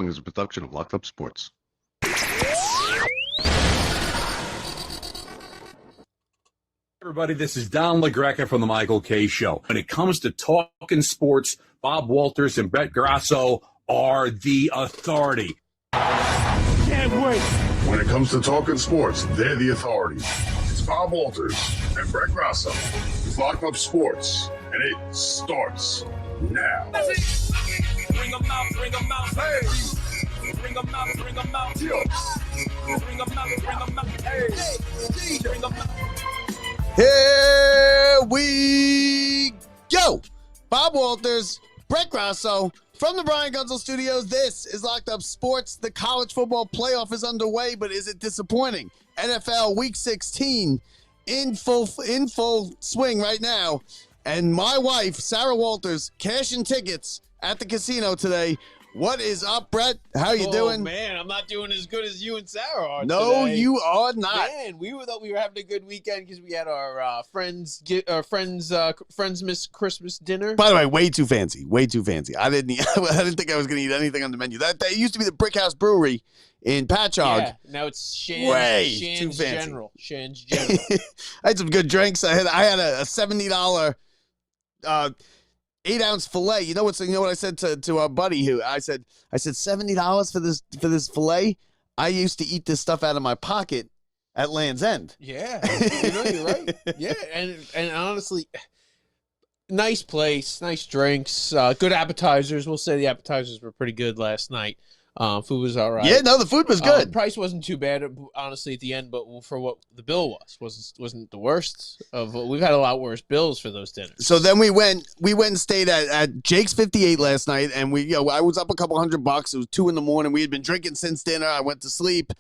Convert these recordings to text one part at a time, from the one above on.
Is a production of Locked Up Sports. Everybody, this is Don LaGreca from the Michael K. Show. When it comes to talking sports, Bob Walters and Brett Grasso are the authority. Can't wait. When it comes to talking sports, they're the authority. It's Bob Walters and Brett Grasso. It's Locked Up Sports, and it starts now. Bring them out, bring them out. Hey. Bring them out, bring them out. Bring them out, bring them out. Hey. Bring them out. Here we go. Bob Walters, Brett Grasso from the Brian Gunzel Studios. This is Locked Up Sports. The college football playoff is underway, but is it disappointing? NFL Week 16 in full swing right now. And my wife, Sarah Walters, cashing tickets at the casino today. What is up, Brett? How you doing? Man, I'm not doing as good as you and Sarah are No, today. you are not. Man, we thought we were having a good weekend because we had our friends miss Christmas dinner. By the way, way too fancy. Way too fancy. I didn't think I was going to eat anything on the menu. That used to be the Brick House Brewery in Patchogue. Yeah, now it's Shan's, way Shan's too fancy. Shan's General. I had some good drinks. I had a $70 8-ounce filet. You know what I said to our buddy who I said $70 for this filet. I used to eat this stuff out of my pocket at Land's End. Yeah, you're right. Yeah, and honestly, nice place, nice drinks, good appetizers. We'll say the appetizers were pretty good last night. Food was all right. Yeah, no, the food was good. Price wasn't too bad, honestly, at the end. But for what the bill wasn't the worst of. We've had a lot worse bills for those dinners. So then we went and stayed at Jake's 58 last night, and I was up a couple $100. It was 2 a.m. We had been drinking since dinner. I went to sleep.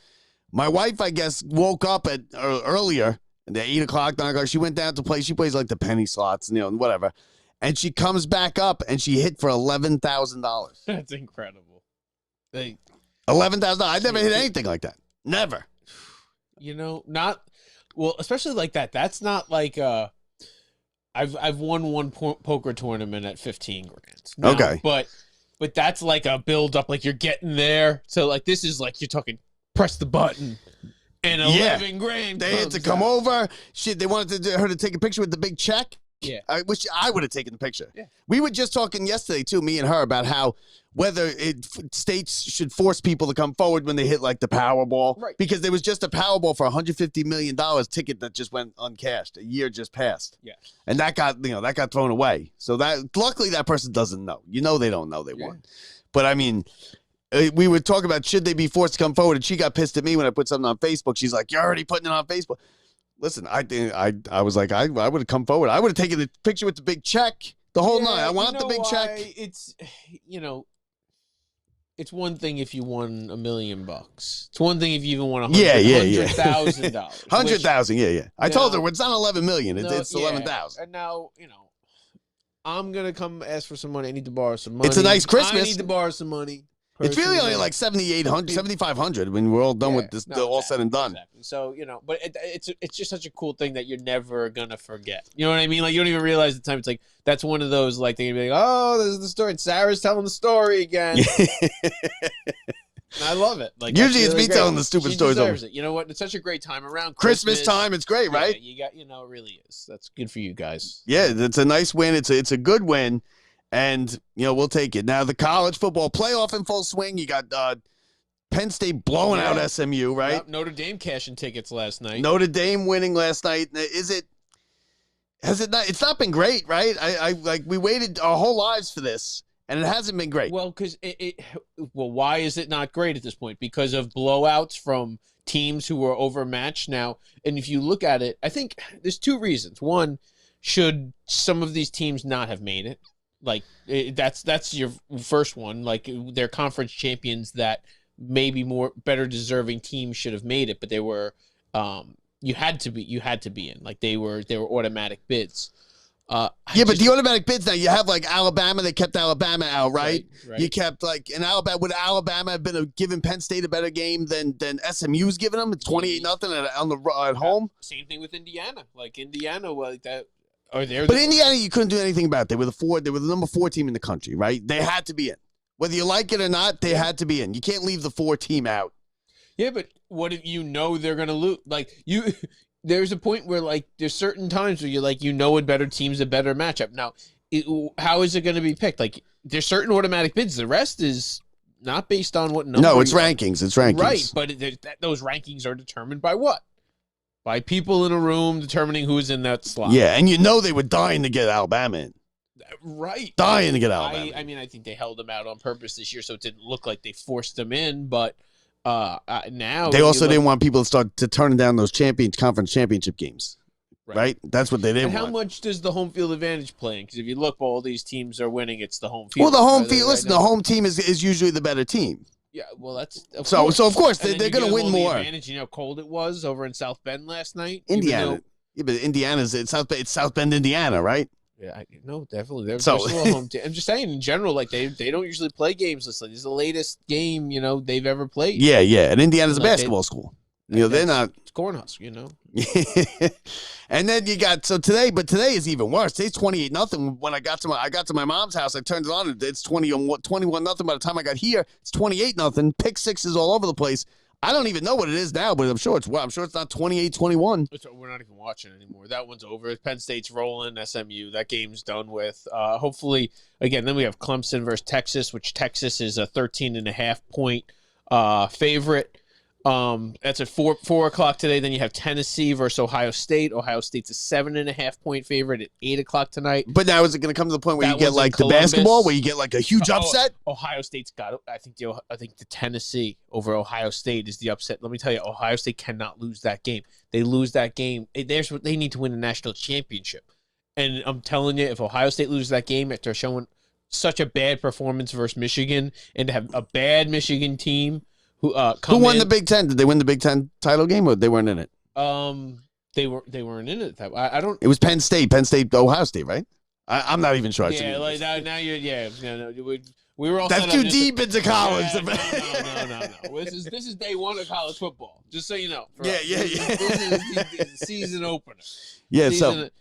My wife, I guess, woke up earlier at 8 o'clock, 9 o'clock. She went down to play. She plays like the penny slots, whatever. And she comes back up and she hit for $11,000. That's incredible. $11,000. I never hit anything like that. Never. Not well, especially like that. That's not like I've won one poker tournament at 15 grand. No, okay, but that's like a build up. Like you're getting there. So like this is like you're talking. Press the button. And 11 grand. They had to come over. Shit, they wanted her to take a picture with the big check. Yeah. I wish I would have taken the picture. Yeah. We were just talking yesterday, too, me and her, about how whether states should force people to come forward when they hit, like, the Powerball. Right. Because there was just a Powerball for $150 million ticket that just went uncashed. A year just passed. Yeah. And that got thrown away. So luckily that person doesn't know. They don't know they won. But, I mean, we would talk about should they be forced to come forward, and she got pissed at me when I put something on Facebook. She's like, you're already putting it on Facebook. Listen, I was like, I would have come forward. I would have taken the picture with the big check, the whole night. I want the big check. It's, it's one thing if you won $1 million. It's one thing if you even won $100,000. $100,000, yeah. I told her it's not $11 million. It's $11,000. And now, I'm gonna come ask for some money. I need to borrow some money. It's a nice Christmas. I need to borrow some money. It's really only like $7,500 when we're all done with this, all said and done. Exactly. So, but it's just such a cool thing that you're never going to forget. You know what I mean? Like, you don't even realize the time. It's like, that's one of those, like, they're going to be like, oh, this is the story. And Sarah's telling the story again. And I love it. Like, usually it's really me telling the stupid she stories. Deserves it. You know what? It's such a great time around Christmas time. It's great, right? Yeah, you got, it really is. That's good for you guys. Yeah, it's a nice win. It's a good win. And, we'll take it. Now, the college football playoff in full swing. You got Penn State blowing out SMU, right? Yep, Notre Dame cashing tickets last night. Notre Dame winning last night. Has it not? It's not been great, right? We waited our whole lives for this, and it hasn't been great. Well, because why is it not great at this point? Because of blowouts from teams who were overmatched now. And if you look at it, I think there's two reasons. One, should some of these teams not have made it? Like that's your first one. Like they're conference champions that maybe better deserving teams should have made it, but they were you had to be in. Like they were automatic bids. But the automatic bids now, you have like Alabama. They kept Alabama out, right? You kept like in Alabama. Would Alabama have been giving Penn State a better game than SMU's giving them? 28-0 at home. Same thing with Indiana. Like Indiana, like that. But Indiana, you couldn't do anything about it. They were the number 4 team in the country, right? They had to be in. Whether you like it or not, they had to be in. You can't leave the 4 team out. Yeah, but what if you know they're gonna lose? Like you, there's a point where like there's certain times where you're like a better team's a better matchup. Now, how is it going to be picked? Like there's certain automatic bids. The rest is not based on what number. No, it's rankings. It's rankings. Right, but those rankings are determined by what? By people in a room determining who's in that slot. Yeah, and they were dying to get Alabama in. Right. Dying to get Alabama. I mean, I think they held them out on purpose this year, so it didn't look like they forced them in. But now they also didn't want people to start to turn down those conference championship games. Right? That's what they didn't want. How much does the home field advantage play? Because if you look, all these teams are winning. It's the home field. Well, the home field. Listen, the home team is usually the better team. Yeah, well, that's so of course they're going to win more. The advantage, how cold it was over in South Bend last night. Indiana, yeah, but it's South Bend, Indiana, right? Yeah, no, definitely. They're still a home team. I'm just saying, in general, like they don't usually play games this late. This is the latest game they've ever played. Yeah, and Indiana's a basketball school. They're not. It's Cornhusk, And then you got today is even worse. Today's 28-0. When I got to my mom's house, I turned it on. It's 21-0. By the time I got here, it's 28-0. Pick sixes all over the place. I don't even know what it is now, but I'm sure it's not 28-21. We're not even watching anymore. That one's over. Penn State's rolling. SMU, that game's done with. Hopefully, again, then we have Clemson versus Texas, which Texas is a 13.5 point favorite. That's at 4 o'clock today. Then you have Tennessee versus Ohio State. Ohio State's a 7.5 point favorite at 8 o'clock tonight. But now is it going to come to the point where you get like the basketball, where you get like a huge upset? Ohio State's got it. I think the Tennessee over Ohio State is the upset. Let me tell you, Ohio State cannot lose that game. They lose that game. They need to win a national championship. And I'm telling you, if Ohio State loses that game after showing such a bad performance versus Michigan, and to have a bad Michigan team. Who won the Big Ten? Did they win the Big Ten title game, or they weren't in it? They weren't in it. I don't. It was Penn State, Ohio State, right? I'm not even sure. Yeah, like now you're. Yeah, no, we were all. That's too deep into college. No. This is day one of college football. Just so you know. Yeah. This is the season opener. Yeah,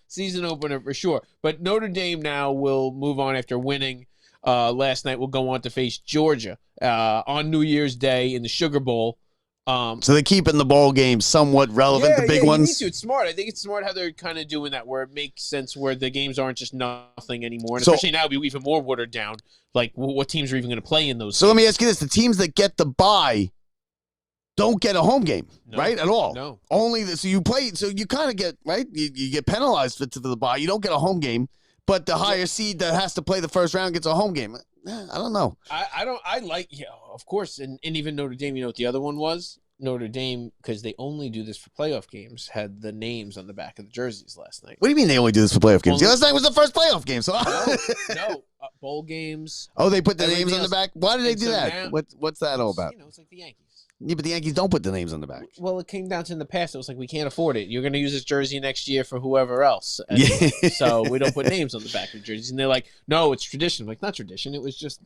season opener for sure. But Notre Dame now will move on after winning. Last night will go on to face Georgia on New Year's Day in the Sugar Bowl. So they're keeping the bowl game somewhat relevant, the big ones? It's smart. I think it's smart how they're kind of doing that, where it makes sense, where the games aren't just nothing anymore. And especially now, it'll be even more watered down. Like, what teams are even going to play in those games? Let me ask you this. The teams that get the bye don't get a home game, right, at all. No. So you kind of get, right, you get penalized for the bye. You don't get a home game. But the higher seed that has to play the first round gets a home game. I don't know. I like, of course. And even Notre Dame, you know what the other one was? Notre Dame, because they only do this for playoff games, had the names on the back of the jerseys last night. What do you mean they only do this for playoff games? Last night was the first playoff game. So no, bowl games. Oh, they put the names on the back? Why did they do that? What's that all about? It's like the Yankees. Yeah, but the Yankees don't put the names on the back. Well, it came down to in the past. It was like, we can't afford it. You're going to use this jersey next year for whoever else. So we don't put names on the back of the jerseys. And they're like, no, it's tradition. I'm like, not tradition. It was just,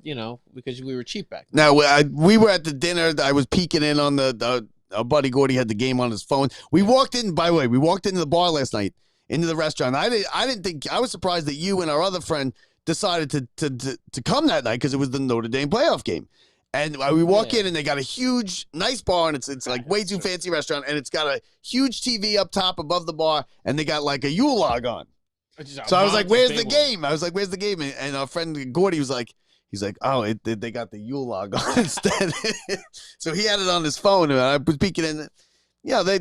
because we were cheap back then. Now, we were at the dinner. I was peeking in on our buddy Gordy had the game on his phone. We walked in, by the way, into the bar last night, into the restaurant. I didn't think, I was surprised that you and our other friend decided to come that night because it was the Notre Dame playoff game. And we walk in, and they got a huge, nice bar, and it's like way too fancy restaurant, and it's got a huge TV up top above the bar, and they got like a Yule log on. So I was like, "Where's the game?" I was like, "Where's the game?" And our friend Gordy was like, "Oh, they got the Yule log on instead." So he had it on his phone, and I was peeking in. Yeah, they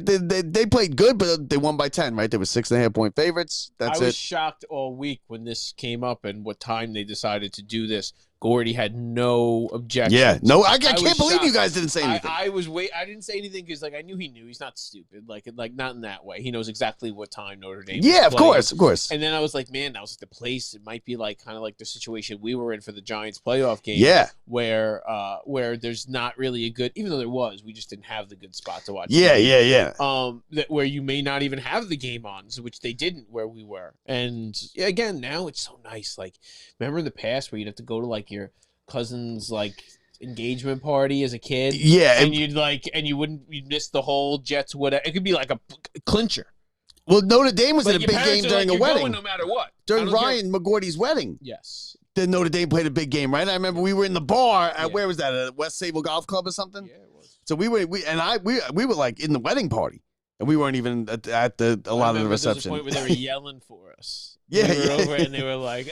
played good, but they won by 10, right? They were 6.5 point favorites. That's it. I was shocked all week when this came up and what time they decided to do this. Gordy had no objections. Yeah, no, I can't believe you guys didn't say anything. I didn't say anything because I knew he knew. He's not stupid. Like not in that way. He knows exactly what time Notre Dame. Yeah, of course. And then I was like, man, that was the place. It might be like kind of like the situation we were in for the Giants playoff game. Yeah, where there's not really a good, even though there was, we just didn't have the good spot to watch. Yeah. Where you may not even have the game on, so which they didn't where we were. And again, now it's so nice. Like, remember in the past where you'd have to go to like your cousin's like engagement party as a kid, and you'd miss the whole Jets. Whatever, it could be like a clincher. Well, Notre Dame was in a big game during a wedding, no matter what. During Ryan McGordy's wedding, yes, then Notre Dame played a big game, right? I remember we were in the bar at, Yeah. where was that? At West Sable Golf Club or something? Yeah, it was. So we were like in the wedding party, and we weren't even at a lot of the I remember there was a reception. point where they were yelling for us. Yeah, we were yeah. over and they were like,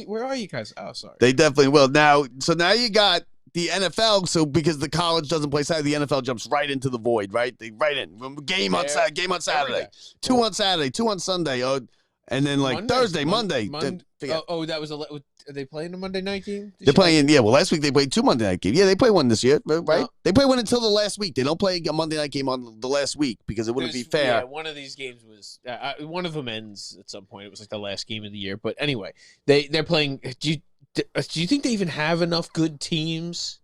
"Where are you guys?" Oh, sorry. They definitely will. Now you got the NFL. So because the college doesn't play Saturday, the NFL jumps right into the void, right? They right in game on Saturday, Every two on Saturday, two on Sunday, and then like Thursday, Monday. That was are they playing a Monday night game? They're playing, yeah. Well, last week they played 2 Monday night games. Yeah, they play one this year, right? No. They play one until the last week. They don't play a Monday night game on the last week because it wouldn't be fair. Yeah, one of these games was one of them ends at some point. It was like the last game of the year. But anyway, they're playing. Do you think they even have enough good teams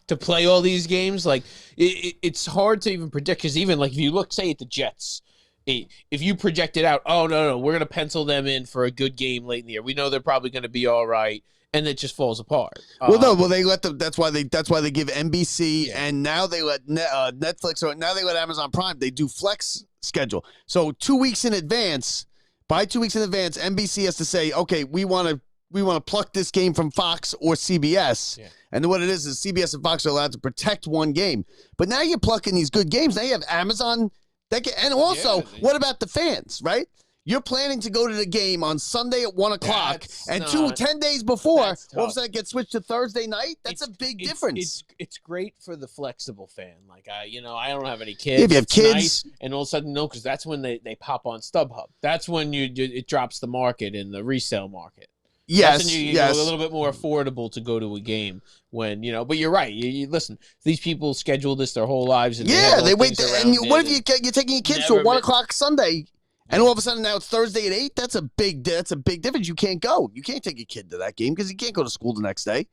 to play all these games? Like it's hard to even predict because even like if you look, say at the Jets. If you project it out, oh no, we're gonna pencil them in for a good game late in the year. We know they're probably gonna be all right, and it just falls apart. They let them. That's why they give NBC and now they let Netflix or now they let Amazon Prime. They do flex schedule. So 2 weeks in advance, NBC has to say, okay, we want to pluck this game from Fox or CBS. Yeah. And then what it is CBS and Fox are allowed to protect one game. But now you're plucking these good games. Now you have Amazon. And also, what about the fans, right? You're planning to go to the game on Sunday at 1 o'clock, and 10 days before, all of a sudden it gets switched to Thursday night. That's a big difference. It's great for the flexible fan. Like I don't have any kids. Yeah, if you have it's kids, nice, and all of a sudden no, because that's when they pop on StubHub. That's when it drops the market in the resale market. Yes, that's when you go a little bit more affordable to go to a game when, but you're right. You listen, these people schedule this their whole lives. And they wait. What if you're taking your kids to a 1 o'clock Sunday, and all of a sudden now it's Thursday at 8? That's a big difference. You can't go. You can't take your kid to that game because you can't go to school the next day.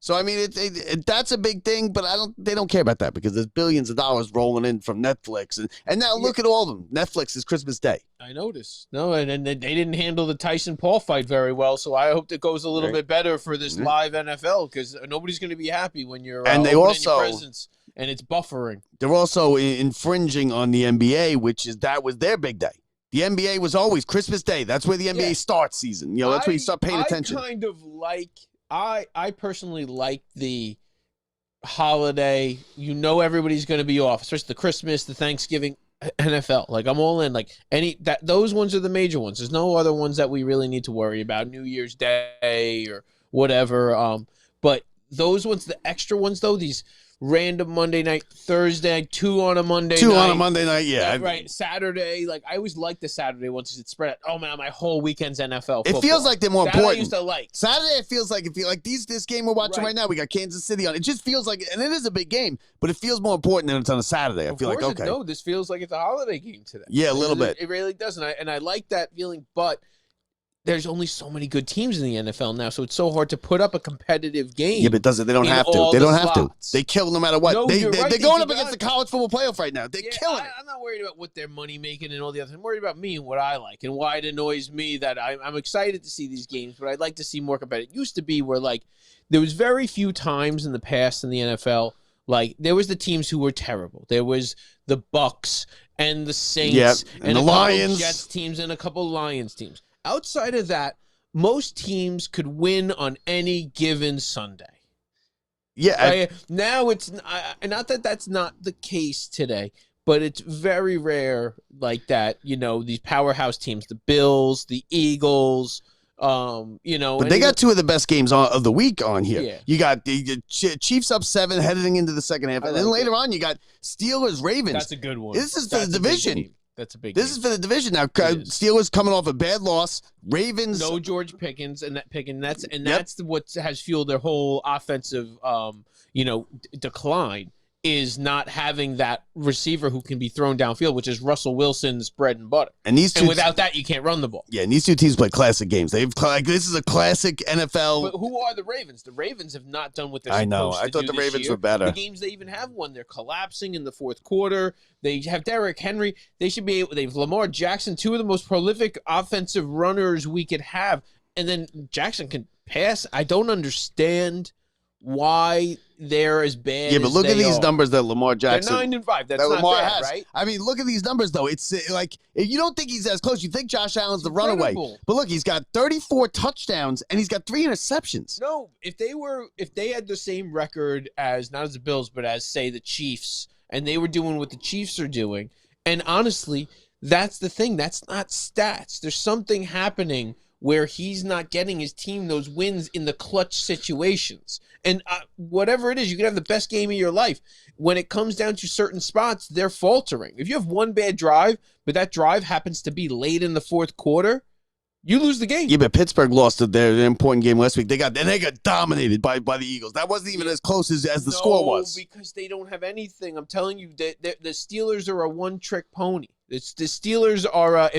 So I mean, that's a big thing, but they don't care about that because there's billions of dollars rolling in from Netflix, and now look at all of them. Netflix is Christmas Day. I noticed. No, and they didn't handle the Tyson Paul fight very well, so I hope it goes a little bit better for this live NFL because nobody's going to be happy when you're and they also your presence and it's buffering. They're also infringing on the NBA, that was their big day. The NBA was always Christmas Day. That's where the NBA starts season. That's where you start paying attention. I personally like the holiday. Everybody's going to be off, especially the Christmas, the Thanksgiving, NFL. Like I'm all in. Like those ones are the major ones. There's no other ones that we really need to worry about. New Year's Day or whatever. But those ones, the extra ones though, these random Monday night, Thursday, two on a Monday night, yeah. Right, Saturday. Like I always like the Saturday ones because it's spread out. Oh man, my whole weekend's NFL football. It feels like they're more that important. I used to like. Saturday, it feels like this game we're watching right now. We got Kansas City on. It just feels like, and it is a big game, but it feels more important than it's on a Saturday. I feel like okay. No, this feels like it's a holiday game today. Yeah, a little bit. It really does, and I like that feeling, but. There's only so many good teams in the NFL now, so it's so hard to put up a competitive game. Yeah, but they don't have to. They don't have to. They kill no matter what. No, they're right. going up against the college football playoff right now. They're killing it. I'm not worried about what they're money making and all the others. I'm worried about me and what I like and why it annoys me that I'm excited to see these games, but I'd like to see more competitive. It used to be where there was very few times in the past in the NFL there was the teams who were terrible. There was the Bucks and the Saints and the Lions, Jets teams and a couple Lions teams. Outside of that, most teams could win on any given Sunday. Yeah. Right? Now it's not that that's not the case today, but it's very rare like that. These powerhouse teams, the Bills, the Eagles, But they got two of the best games of the week on here. Yeah. You got the Chiefs up 7 heading into the second half, and then later on you got Steelers Ravens. That's a good one. This is for the division. That's a big. This is for the division now. Steelers coming off a bad loss. Ravens. No George Pickens that's what has fueled their whole offensive, decline. Is not having that receiver who can be thrown downfield, which is Russell Wilson's bread and butter. And without that, you can't run the ball. Yeah, and these two teams play classic games. This is a classic NFL. But who are the Ravens? The Ravens have not done what they're supposed to do. I know. I thought the Ravens were better. The games they even have won, they're collapsing in the fourth quarter. They have Derrick Henry. They should be able. They have Lamar Jackson, two of the most prolific offensive runners we could have, and then Jackson can pass. I don't understand why they're as bad. Yeah, but as look at they these are. numbers that Lamar They're Jackson. 9-5. That's that not Lamar bad, has. right? I mean, look at these numbers though. It's like you don't think he's as close. You think Josh Allen's the runaway, Incredible. but look, he's got 34 touchdowns and he's got 3 interceptions. No, if they had the same record as not as the Bills, but as say the Chiefs, and they were doing what the Chiefs are doing, and honestly, that's the thing. That's not stats. There's something happening where he's not getting his team those wins in the clutch situations. And whatever it is, you can have the best game of your life. When it comes down to certain spots, they're faltering. If you have one bad drive, but that drive happens to be late in the fourth quarter, you lose the game. Yeah, but Pittsburgh lost their important game last week. They got dominated by the Eagles. That wasn't even as close as the score was. Because they don't have anything. I'm telling you, the Steelers are a one-trick pony. The Steelers are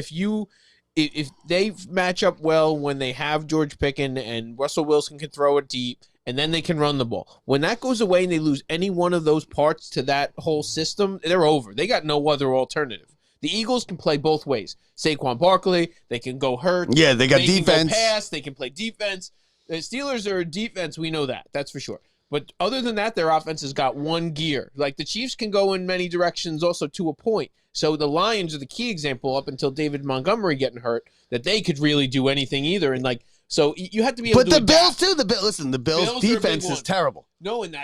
if they match up well when they have George Pickens and Russell Wilson can throw it deep, and then they can run the ball. When that goes away and they lose any one of those parts to that whole system, they're over. They got no other alternative. The Eagles can play both ways. Saquon Barkley, they can go hurt. Yeah, they got defense. Can go pass, they can play defense. The Steelers are defense, we know that. That's for sure. But other than that, their offense has got one gear. Like the Chiefs can go in many directions also to a point. So the Lions are the key example up until David Montgomery getting hurt that they could really do anything either. And so you have to be able to But the adapt. Bills too. The Bills defense is terrible. No, and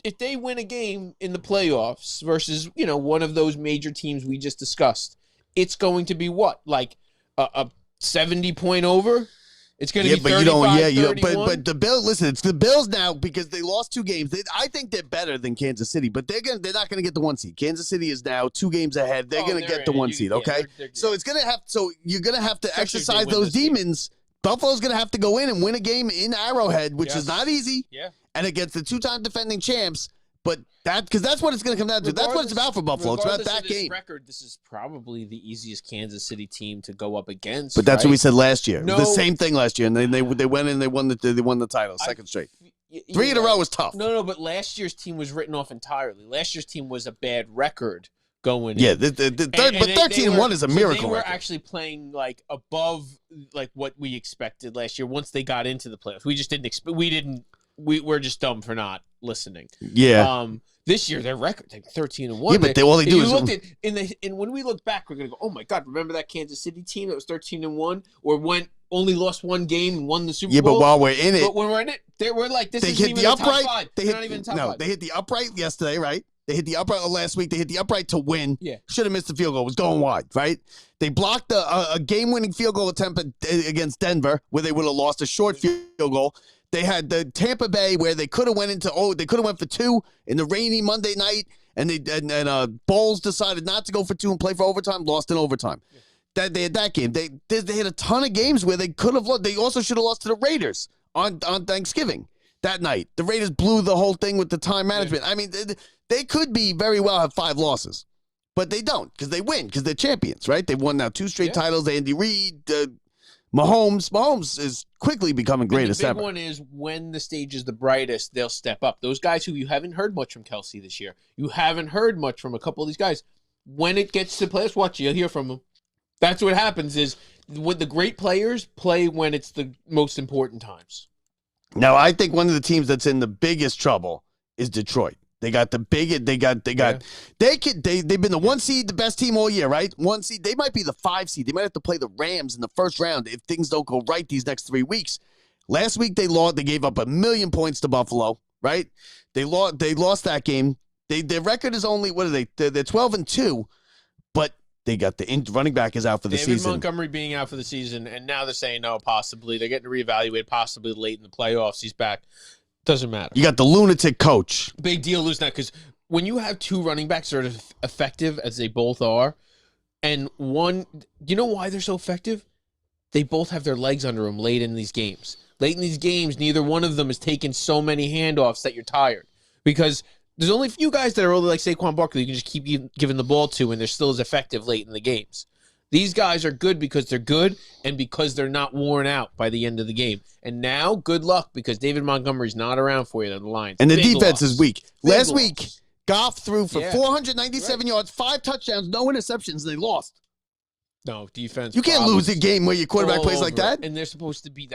if they win a game in the playoffs versus, one of those major teams we just discussed, it's going to be what? Like a 70-point over? It's going to be 35-31? But the Bills, listen, it's the Bills now because they lost 2 games. I think they're better than Kansas City, but they're not going to get the 1 seed. Kansas City is now 2 games ahead. They're going to get the 1 seed, okay? So you're going to have to exercise those demons. Buffalo's going to have to go in and win a game in Arrowhead, which is not easy. Yeah. And against the 2-time defending champs. But because that's what it's going to come down to. That's what it's about for Buffalo. It's about that game. This is probably the easiest Kansas City team to go up against. But that's what we said last year. No. The same thing last year, and they went in and they won the title, second straight. 3 in a row was tough. No, but last year's team was written off entirely. Last year's team was a bad record going in. Yeah, but 13-1 is a miracle. They were record. actually playing above what we expected last year. Once they got into the playoffs, we just didn't expect. We're just dumb for not listening. Yeah. This year their record 13-1. Yeah, but all they do is looked at and when we look back, we're gonna go, oh my God, remember that Kansas City team that was 13-1 or only lost 1 game and won the Super Bowl? Yeah, but while we're in it, but when we're in it, we're like this. They isn't hit even the a upright. top 5. They're not even top 5. They hit the upright yesterday, right? They hit the upright last week. They hit the upright to win. Yeah. Should have missed the field goal. It was going wide, right? They blocked a game-winning field goal attempt against Denver where they would have lost a short field goal. They had the Tampa Bay where they could have went for 2 in the rainy Monday night, and Bowles decided not to go for 2 and play for overtime, lost in overtime. Yeah. They had that game. They had a ton of games where they could have lost. They also should have lost to the Raiders on Thanksgiving that night. The Raiders blew the whole thing with the time management. Yeah. I mean, they could be very well have 5 losses, but they don't because they win because they're champions, right? They've won now 2 straight titles. Andy Reid, Mahomes is quickly becoming great as ever. The big one is when the stage is the brightest, they'll step up. Those guys who you haven't heard much from Kelsey this year, you haven't heard much from a couple of these guys. When it gets to playoffs, watch, you'll hear from them. That's what happens is when the great players play when it's the most important times. Now, I think one of the teams that's in the biggest trouble is Detroit. They've been the 1 seed, the best team all year, right? 1 seed. They might be the 5 seed. They might have to play the Rams in the first round if things don't go right these next 3 weeks. Last week they lost. They gave up 1,000,000 points to Buffalo, right? They lost that game. Their record is only, what are they? They're 12-2, but they got the running back is out for the season. David Montgomery being out for the season, and now they're saying no, possibly. They're getting reevaluated possibly late in the playoffs. He's back. Doesn't matter. You got the lunatic coach. Big deal losing that because when you have 2 running backs that are as effective as they both are, and one, you know why they're so effective? They both have their legs under them late in these games. Late in these games, neither one of them has taken so many handoffs that you're tired. Because there's only a few guys that are really like Saquon Barkley you can just keep giving the ball to, and they're still as effective late in the games. These guys are good because they're good and because they're not worn out by the end of the game. And now, good luck because David Montgomery's not around for you on the Lions. And the Big defense loss. is weak. Big Last loss. week, Goff threw for 497 yards, 5 touchdowns, no interceptions, and they lost. No, defense. You can't lose a problems game where your quarterback all plays like over it. that. And that's supposed to be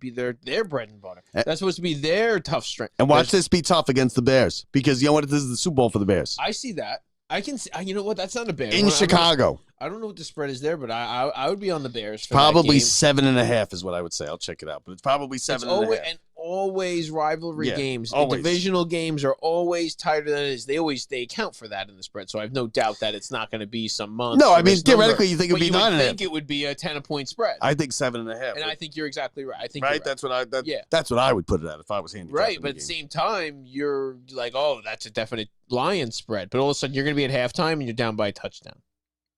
their bread and butter. That's supposed to be their tough strength. And watch this be tough against the Bears because you know what? This is the Super Bowl for the Bears I see that. I can see, you know what? That's not a Bear. in Chicago. I don't know what the spread is there, but I would be on the Bears. For Probably that game. 7.5 is what I would say. I'll check it out, but it's probably 7.5. And always rivalry games. always. Divisional games are always tighter than it is. They account for that in the spread. So I have no doubt that it's not going to be some month. No, I mean theoretically you think it would be 9.5. I think it would be a 10-point spread. I think 7.5. And I think you're exactly right. I think right. You're right. That's what I would put it at if I was handicapping. Right, but at the same time, you're like, oh, that's a definite Lions spread. But all of a sudden, you're going to be at halftime and you're down by a touchdown.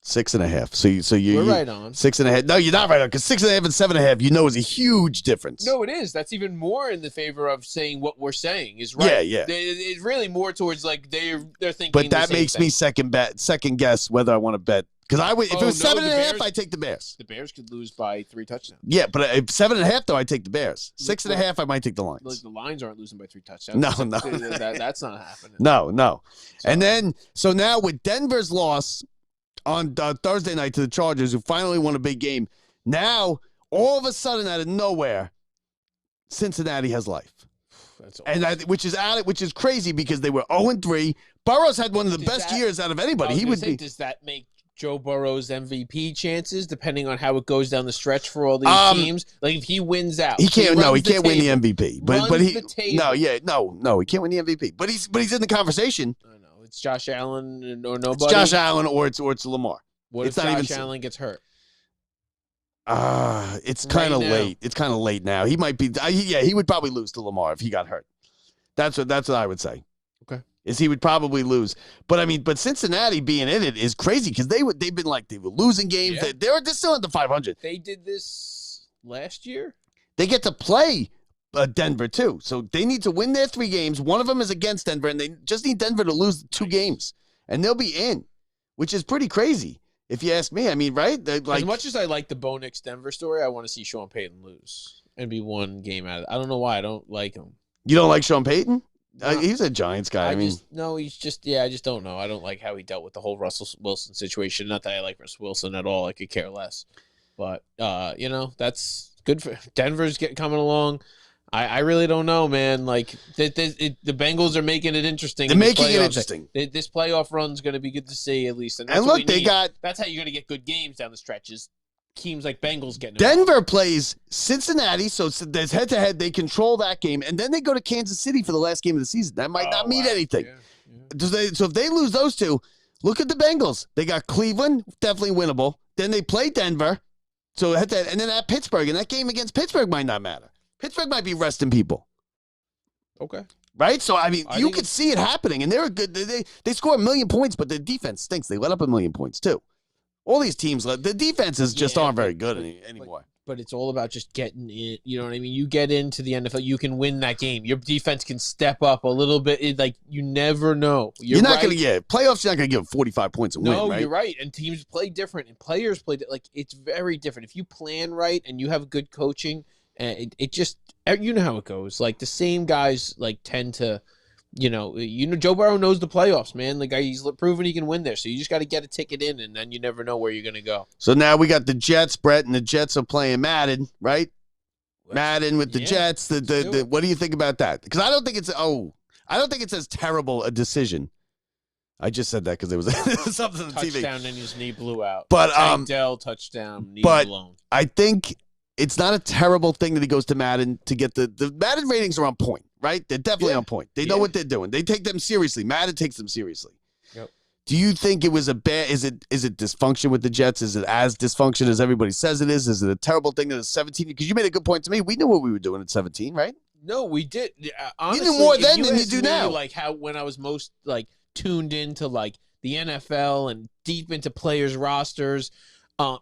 6.5. So you We're right on 6.5. No, you're not right on because 6.5 and 7.5, you know, is a huge difference. No, it is. That's even more in the favor of saying what we're saying is right. Yeah. It's really more towards like they're thinking. But that the same makes thing. me second guess whether I want to bet because I would if it was 7.5, I'd take the Bears. The Bears could lose by 3 touchdowns. Yeah, but if 7.5 though, I'd take the Bears. 6.5, I might take the Lions. Like the Lions aren't losing by 3 touchdowns. No. That's not happening. No. And then so now with Denver's loss on Thursday night to the Chargers, who finally won a big game, now all of a sudden out of nowhere, Cincinnati has life. That's and which is crazy because they were 0-3. Burrows had one of the best years out of anybody. He would be. Does that make Joe Burrow's MVP chances depending on how it goes down the stretch for all these teams? Like if he wins out, he can't. He can't win the MVP. But he he can't win the MVP. But he's in the conversation. I know it's Josh Allen or nobody. It's Josh Allen or it's Lamar. What it's if not Josh even, Allen gets hurt? It's kind of late. It's kind of late now. He might be. He would probably lose to Lamar if he got hurt. That's what I would say. Okay, he would probably lose. But I mean, Cincinnati being in it is crazy because they were losing games. Yeah. They're still at the 500. They did this last year. They get to play Denver too, so they need to win their 3 games. One of them is against Denver, and they just need Denver to lose 2 games, and they'll be in, which is pretty crazy. If you ask me, I mean, right? As much as I like the Bo Nix Denver story, I want to see Sean Payton lose and be 1 game out of it. I don't know why I don't like him. You don't like Sean Payton? No. He's a Giants guy. I just don't know. I don't like how he dealt with the whole Russell Wilson situation. Not that I like Russell Wilson at all. I could care less. But, that's good for Denver's coming along. I really don't know, man. Like the Bengals are making it interesting. They're making it interesting. This playoff run's going to be good to see at least. And look, that's how you're going to get good games down the stretches. Teams like Bengals getting Denver plays Cincinnati, so there's head-to-head. They control that game, and then they go to Kansas City for the last game of the season. That might not mean anything. Yeah. So if they lose those 2, look at the Bengals. They got Cleveland, definitely winnable. Then they play Denver, so head-to-head, and then at Pittsburgh, and that game against Pittsburgh might not matter. Pittsburgh might be resting people. Okay. Right? So, I mean, you could see it happening, and they're good. They score 1 million points, but the defense stinks. They let up 1 million points, too. All these teams, the defenses just aren't very good anymore. But it's all about just getting in. You know what I mean? You get into the NFL, you can win that game. Your defense can step up a little bit. You never know. You're not going to playoffs. You're not going to give 45 points and win, right? No, you're right. And teams play different, and players play it's very different. If you plan right and you have good coaching, it just you know how it goes. Like the same guys tend to. Joe Burrow knows the playoffs, man. The guy, he's proven he can win there. So you just got to get a ticket in, and then you never know where you're going to go. So now we got the Jets, Brett, and the Jets are playing Madden, right? Madden with the Jets. What do you think about that? Because I don't think it's as terrible a decision. I just said that because there was something on TV. Touchdown and his knee blew out. But Tank Dell touchdown, knee blown. I think it's not a terrible thing that he goes to Madden to get the Madden ratings are on point. Right? They're definitely on point. They know what they're doing. They take them seriously. Madden takes them seriously. Yep. Do you think it was is it dysfunction with the Jets? Is it as dysfunction as everybody says it is? Is it a terrible thing that it's 17? Because you made a good point to me. We knew what we were doing at 17, right? No, we did. Honestly, you knew more then than you do now. Like when I was most tuned into the NFL and deep into players' rosters,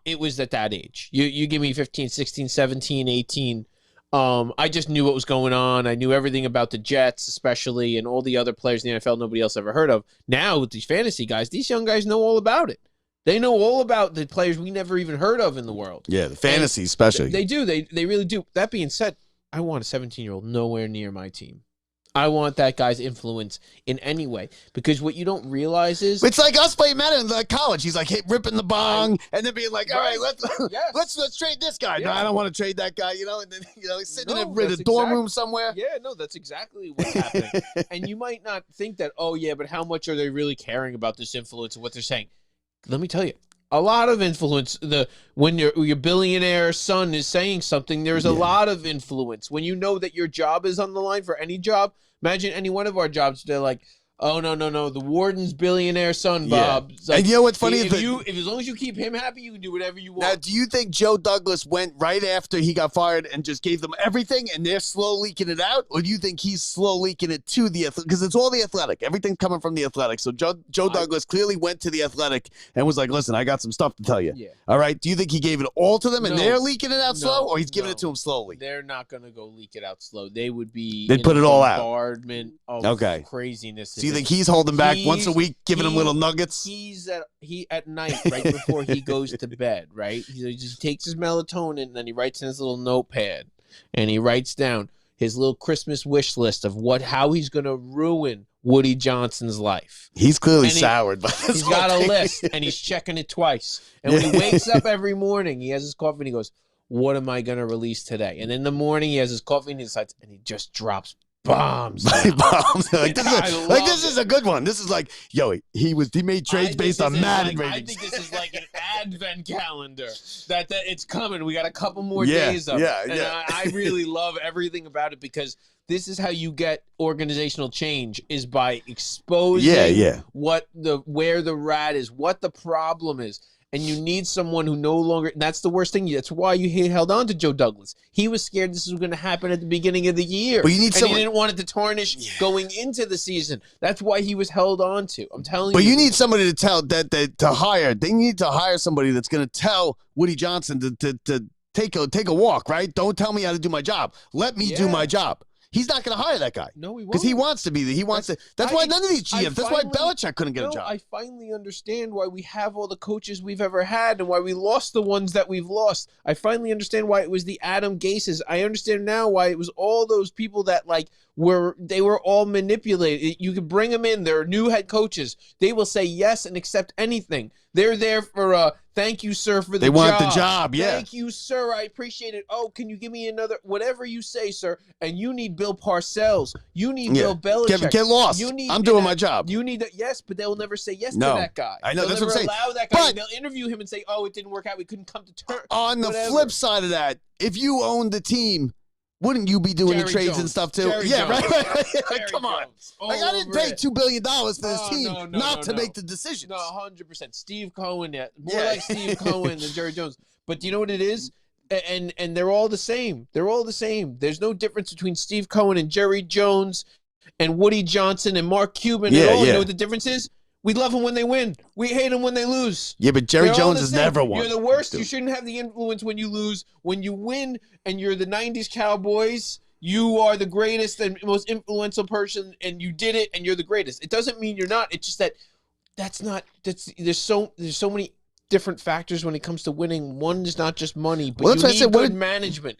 it was at that age. You give me 15, 16, 17, 18. I just knew what was going on. I knew everything about the Jets, especially, and all the other players in the NFL nobody else ever heard of. Now, with these fantasy guys, these young guys know all about it. They know all about the players we never even heard of in the world. Yeah, the fantasy especially. They do. They really do. That being said, I want a 17-year-old nowhere near my team. I want that guy's influence in any way, because what you don't realize is It's like us playing Madden in college. He's like ripping the bong and then being like, all right, Yes. let's trade this guy. No, Yeah. I don't want to trade that guy, and then he's sitting No, in a that's dorm exact- room somewhere. Yeah, no, that's exactly what's happening. And you might not think that, oh yeah, but how much are they really caring about this influence and what they're saying? Let me tell you, a lot of influence. When your billionaire son is saying something, there's a lot of influence. When you know that your job is on the line for any job, imagine any one of our jobs. They're like, oh no, the warden's billionaire son, Bob. It's like, And you know what's funny? if as long as you keep him happy, you can do whatever you want. Now, do you think Joe Douglas went right after he got fired and just gave them everything and they're slow leaking it out? Or do you think he's slow leaking it to the Athletic? Because it's all the Athletic. Everything's coming from the Athletic. So Joe Douglas clearly went to the Athletic and was like, listen, I got some stuff to tell you. Yeah. All right. Do you think he gave it all to them and No. they're leaking it out slow? No, Or he's giving no. it to them slowly? They're not going to go leak it out slow. They would be. They'd in put a it all out. bombardment of Okay. craziness. So you think he's holding back once a He's- week, giving them little nuggets? He's at night right before he goes to bed, right? He just takes his melatonin and then he writes in his little notepad and he writes down his little Christmas wish list of how he's going to ruin Woody Johnson's life. He's clearly And he- soured by this He's whole got a thing. list and he's checking it twice. And when he wakes up every morning, he has his coffee and he goes, what am I going to release today? And in the morning, he has his coffee and he decides, and he just drops bombs. Bombs. Like, this I is a good one. This is like, he made trades based on Madden I ratings. think this is like an advent calendar that it's coming. We got a couple more Yeah, days of yeah, it. And yeah. I really love everything about it, because this is how you get organizational change, is by exposing where the rat is, what the problem is. And you need someone who no longer, that's the worst thing. That's why you held on to Joe Douglas. He was scared this was going to happen at the beginning of the year. But you need and someone- he didn't want it to tarnish going into the season. That's why he was held on to. I'm telling But you. you need somebody to tell to hire. They need to hire somebody that's going to tell Woody Johnson to take a walk. Right? Don't tell me how to do my job. Let me do Yeah. my job. He's not going to hire that guy. No, he won't. Because he wants to be there. He wants to. That's why none of these GMs. That's why Belichick couldn't get a job. I finally understand why we have all the coaches we've ever had and why we lost the ones that we've lost. I finally understand why it was the Adam Gases. I understand now why it was all those people that they were all manipulated. You could bring them in. They're new head coaches. They will say yes and accept anything. They're there for thank you, sir, for the job. They want the job, yeah. Thank you, sir. I appreciate it. Oh, can you give me another, whatever you say, sir? And you need Bill Parcells. You need Bill Belichick. Get lost. You need, I'm doing my job. You need that, yes, but they'll never say yes No. to that guy. I know, They'll that's what I'm never saying. allow that guy. But- They'll interview him and say, "Oh, it didn't work out. We couldn't come to terms." On the Whatever. flip side of that, if you owned the team, wouldn't you be doing the Jerry trades and Jones. stuff too? Jerry Yeah, Jones. right. Jerry Come on. Jones. Like, All I didn't over pay it. $2 billion for this Oh, team no, not to no. make the decisions. No, 100%. Steve Cohen, more Yeah. like Steve Cohen than Jerry Jones. But do you know what it is? And they're all the same. They're all the same. There's no difference between Steve Cohen and Jerry Jones and Woody Johnson and Mark Cuban. Yeah, and all. yeah. You know what the difference is? We love them when they win. We hate them when they lose. Yeah, but Jerry They're all Jones the has same. never won. You're the worst. Dude. You shouldn't have the influence when you lose. When you win and you're the 90s Cowboys, you are the greatest and most influential person, and you did it, and you're the greatest. It doesn't mean you're not. It's just there's so many different factors when it comes to winning. One is not just money, but Well, that's you why I need said, what good did- management.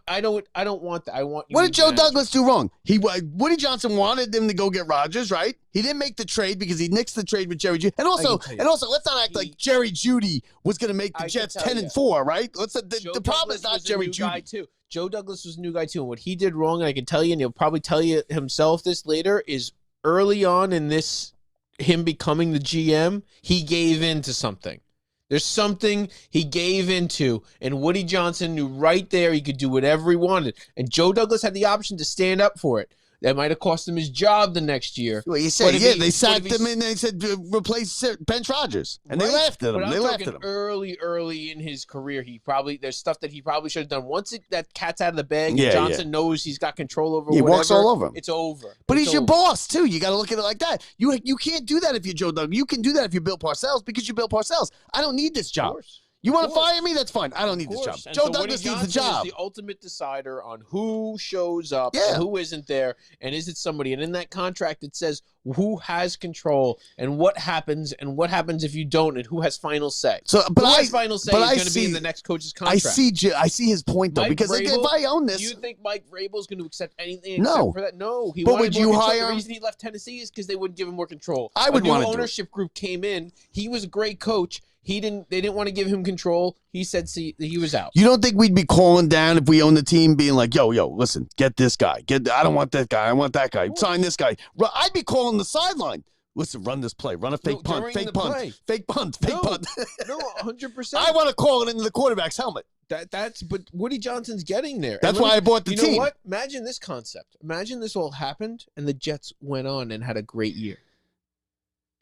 I don't want that. I want you What to did Joe manage. Douglas do wrong? Woody Johnson wanted him to go get Rodgers, right? He didn't make the trade because he nixed the trade with Jerry Judy. And also, can tell you. let's not act like Jerry Judy was going to make the I can Jets tell 10-4, right? Joe The problem is Douglas not was a Jerry new Judy. guy too. Joe Douglas was a new guy too, and what he did wrong, and I can tell you, and he'll probably tell you himself this later, is early on in him becoming the GM, he gave in to something. There's something he gave into, and Woody Johnson knew right there he could do whatever he wanted, and Joe Douglas had the option to stand up for it. That might have cost him his job the next year. Well, you But said, if yeah, he- they but sacked if he- him and they said replace bench Rodgers, and they Right. laughed at him. But I'm They laughed talking at him. early in his career, there's stuff that he probably should have done. Once that cat's out of the bag, Yeah, and Johnson knows he's got control over. He walks whatever, all over him. It's over. But It's he's your over. boss too. You got to look at it like that. You can't do that if you're Joe Douglas. You can do that if you're Bill Parcells because you're Bill Parcells. I don't need this Of job. course. You want to fire me? That's fine. I don't need this job. And Joe so Woody Douglas needs the Johnson job. is the ultimate decider on who shows up Yeah. and who isn't there, and is it somebody? And in that contract, it says who has control and what happens if you don't, and who has final say. So, but who I has final say but is I going to be in see- the next coach's contract. I see his point though, Mike because like, if Vrabel, I own this, do you think Mike Vrabel is going to accept anything No. except for that? No. He But wanted would more you control. hire The him? reason he left Tennessee is because they wouldn't give him more control. I would a new wanna do it. ownership group came in. He was a great coach. They didn't want to give him control. He said he was out. you don't think we'd be calling down if we own the team, being like, yo, listen, get this guy. I don't want that guy. I want that guy. Sign this guy. I'd be calling the sideline. Listen, run this play. Run a fake punt. during Fake the punt. play. Fake punt. Fake No. punt. No, 100%. I want to call it into the quarterback's helmet. But Woody Johnson's getting there. That's why I bought the you team. know what? Imagine this concept. Imagine this all happened and the Jets went on and had a great year.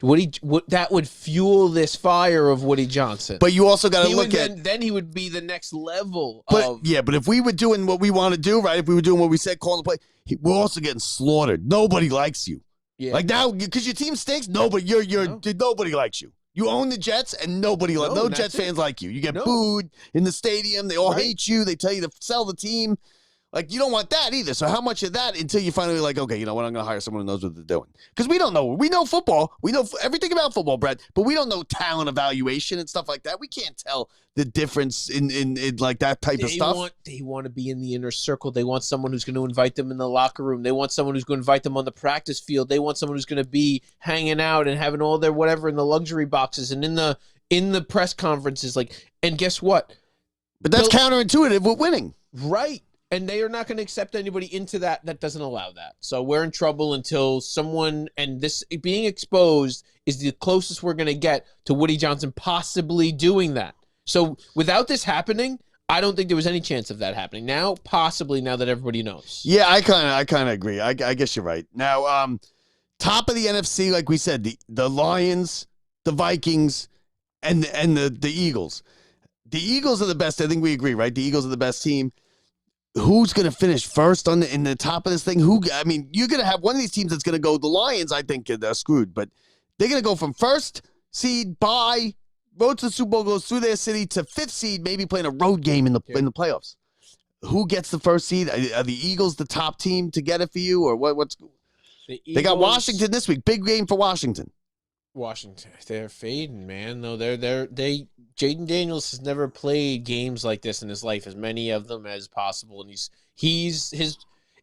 That would fuel this fire of Woody Johnson. But you also got to look at. Then he would be the next level But of. yeah, but if we were doing what we want to do, right? If we were doing what we said, calling the play, we're also getting slaughtered. Nobody likes you. Yeah. Like now, because your team stinks. Nobody likes you. You own the Jets, and no that's Jets it. fans like you. You get No. booed in the stadium. They all Right. hate you. They tell you to sell the team. Like, you don't want that either. So how much of that until you finally like, okay, you know what? I'm going to hire someone who knows what they're doing. Because we don't know. We know football. We know everything about football, Brett, but we don't know talent evaluation and stuff like that. We can't tell the difference in like that type of stuff. They want to be in the inner circle. They want someone who's going to invite them in the locker room. They want someone who's going to invite them on the practice field. They want someone who's going to be hanging out and having all their whatever in the luxury boxes and in the press conferences. Like, and guess what? But that's counterintuitive with winning. Right. And they are not going to accept anybody into that doesn't allow that. So we're in trouble until someone, and this being exposed is the closest we're going to get to Woody Johnson possibly doing that. So without this happening, I don't think there was any chance of that happening. Now, possibly, now that everybody knows. Yeah, I kind of agree. I guess you're right. Now, top of the NFC, like we said, the Lions, the Vikings, and the Eagles. The Eagles are the best. I think we agree, right? The Eagles are the best team. Who's going to finish first in the top of this thing? You're going to have one of these teams that's going to go. The Lions, I think, they're screwed, but they're going to go from first seed, road to the Super Bowl, goes through their city to fifth seed, maybe playing a road game in the playoffs. Who gets the first seed? Are the Eagles the top team to get it for you, or what? They got Washington this week. Big game for Washington. Washington, they're fading, man. No, Jaden Daniels has never played games like this in his life, as many of them as possible, and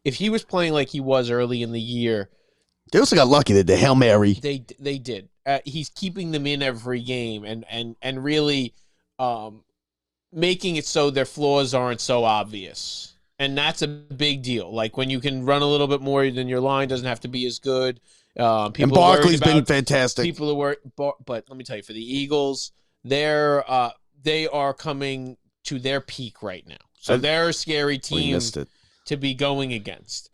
if he was playing like he was early in the year, they also got lucky that the Hail Mary. They did. He's keeping them in every game, and really making it so their flaws aren't so obvious, and that's a big deal. Like when you can run a little bit more, then your line doesn't have to be as good. And Barkley's been fantastic. People are worried, but let me tell you, for the Eagles, they are coming to their peak right now. So they're a scary team to be going against.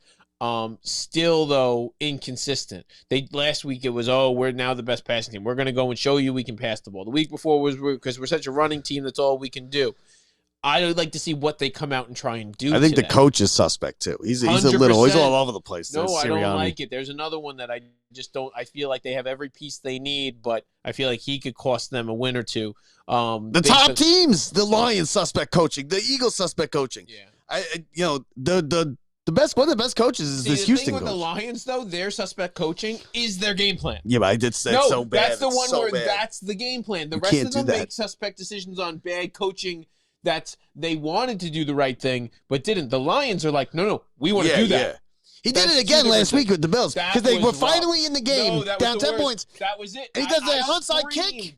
Still though, inconsistent. Last week it was, we're now the best passing team. We're going to go and show you we can pass the ball. The week before was because we're such a running team, that's all we can do. I would like to see what they come out and try and do. I think today. the coach is suspect too. He's he's 100%. all over the place. No, I don't like it. There's another one that I just don't. I feel like they have every piece they need, but I feel like he could cost them a win or two. The top teams, the Lions suspect coaching, the Eagles suspect coaching. Yeah, the best one of the best coaches is this Houston coach. The Lions though, their suspect coaching is their game plan. Yeah, but I did say so bad. That's the one so where bad. that's the game plan. The rest of them make suspect decisions on bad coaching. That they wanted to do the right thing, but didn't. The Lions are like, no, we want to do that. Yeah. He did it again last week with the Bills because they were finally in the game, down 10 points. That was it. And he does that onside kick.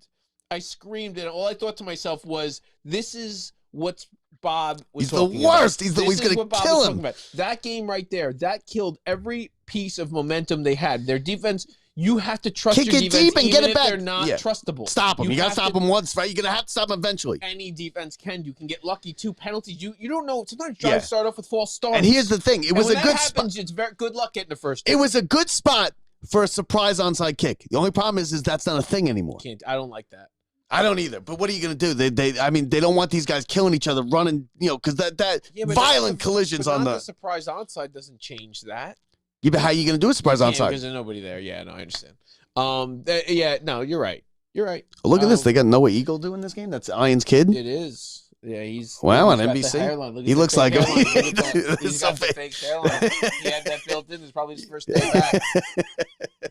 I screamed, and all I thought to myself was, this is what Bob was He's talking the worst. about. He's going to kill him. That game right there, that killed every piece of momentum they had. Their defense... You have to trust Kick your it defense deep and even get it if back. They're not trustable. Stop them. You got to stop them once, right? You're going to have to stop them eventually. Any defense can. You can get lucky. 2 penalties. You don't know. Sometimes drives start off with false starts. And here's the thing. It was a good spot. It's very good luck getting the first. It was a good spot for a surprise onside kick. The only problem is that's not a thing anymore. I don't like that. I don't either. But what are you going to do? They don't want these guys killing each other, running, because that violent collisions on the surprise onside doesn't change that. Yeah, but how are you going to do a surprise onside? Because there's nobody there. Yeah, no, I understand. No, you're right. You're right. Look at this. They got Noah Eagle doing this game. That's Ian's kid. It is. Yeah, he's Wow, on he's got the NBC. hairline. Look at He the looks fake like hairline. Look at that. It's He's so got the fake. fake hairline. He had that built in. It's probably his first day back.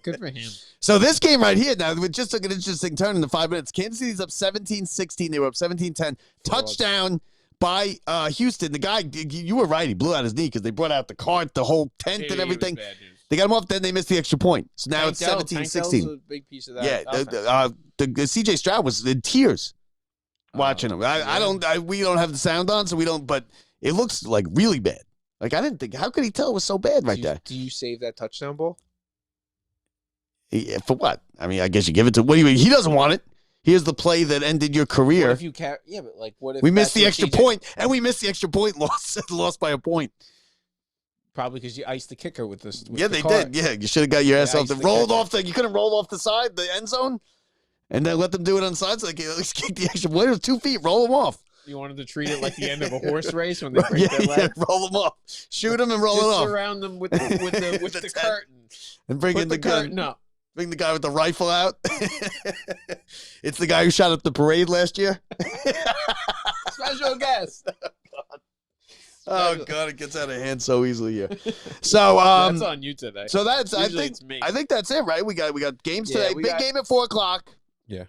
Good for him. So this game right here, now, it just took an interesting turn in the 5 minutes. Kansas City's up 17-16. They were up 17-10. Touchdown by Houston. The guy, you were right. He blew out his knee because they brought out the cart, the whole tent and everything. They got him off, then they missed the extra point. So now it's 17-16. a big piece of that. Yeah, the CJ Stroud was in tears watching him. We don't have the sound on, so we don't, but it looks like really bad. Like, I didn't think, how could he tell it was so bad right there? Do you save that touchdown ball? Yeah, for what? I mean, I guess you give it to, what do you mean? He doesn't want it. Here's the play that ended your career. What if you yeah, but like, what if we missed the that's extra what point, and we missed the extra point, lost by a point. Probably because you iced the kicker with this. Yeah, they did. Yeah, you should have got your ass off. You could have rolled off the side, the end zone, and then let them do it on the side. So like, let's kick the extra point. It was 2 feet. Roll them off. You wanted to treat it like the end of a horse race when they break their legs. Roll them off. Shoot them and roll it off. Surround them with the curtain. And bring in the gun. No. Bring the guy with the rifle out. It's the guy who shot up the parade last year. Special guest. Oh God, it gets out of hand so easily here. So that's on you today. So that's Usually I think that's it, right? We got games today. Big game at 4:00. Yeah.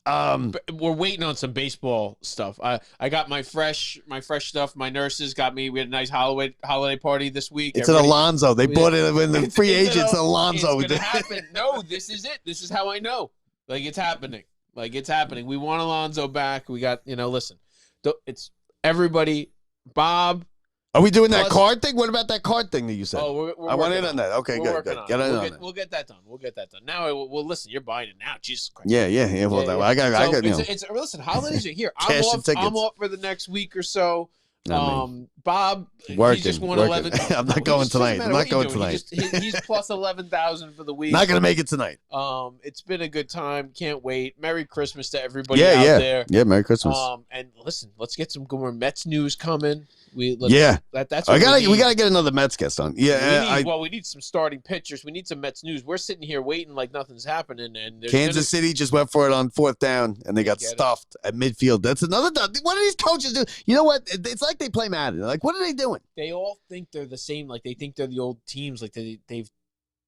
But we're waiting on some baseball stuff. I got my fresh stuff. My nurses got me. We had a nice holiday party this week. It's an Alonzo. They bought it when the free agent's Alonzo. It's gonna happen. No, this is it. This is how I know. Like, it's happening. We want Alonzo back. We got, listen. It's everybody. Bob. Are we doing that card thing? What about that card thing that you said? Oh, I went in on that. Okay, good. Get in on that. We'll get that done. Now, listen. You're buying it now. Jesus Christ. Yeah. Well, I got. Listen. Holidays are here. Cash and tickets. I'm off for the next week or so. Bob, working, he just won working. 11. I'm not going tonight. I'm not going tonight. He's plus 11,000 for the week. Not gonna make it tonight. It's been a good time. Can't wait. Merry Christmas to everybody out there. Yeah, Merry Christmas. And listen, let's get some more Mets news coming. We gotta get another Mets guest on. Yeah, we need some starting pitchers. We need some Mets news. We're sitting here waiting like nothing's happening, and Kansas City just went for it on 4th down, and they got stuffed at midfield. That's another. What do these coaches do? You know what? It's like they play Madden. Like, what are they doing? They all think they're the same. Like, they think they're the old teams. Like, they've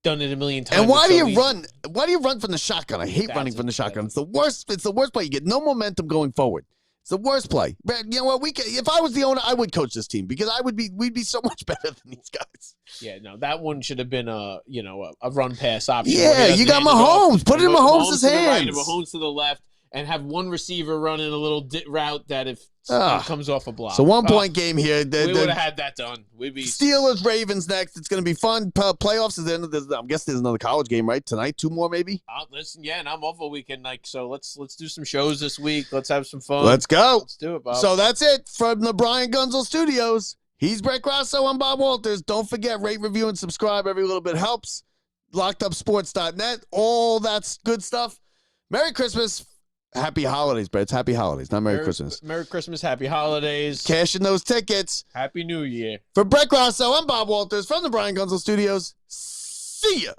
done it a million times. And why do you run? Why do you run from the shotgun? I hate running from the shotgun. It's the worst. It's the worst play. You get no momentum going forward. It's the worst play. But you know what? If I was the owner, I would coach this team because we'd be so much better than these guys. Yeah, no, that one should have been a run pass option. Yeah, you got Mahomes. Put it in Mahomes' hands. Mahomes to the left, and have one receiver running a little route that if it comes off a block. So 1 point game here. We would have had that done. We'd be Steelers Ravens next. It's going to be fun. Playoffs is in. I'm guessing there's another college game right tonight. 2 more maybe. Listen, and I'm off a weekend night, so let's do some shows this week. Let's have some fun. Let's go. Let's do it, Bob. So that's it from the Brian Gunzel Studios. He's Brett Grasso. I'm Bob Walters. Don't forget, rate, review, and subscribe. Every little bit helps. LockedUpSports.net. All that's good stuff. Merry Christmas. Happy holidays, Brett. It's happy holidays, not Merry Christmas. Merry Christmas, happy holidays. Cash in those tickets. Happy New Year. For Brett Grasso, I'm Bob Walters from the Brian Gunzel Studios. See ya.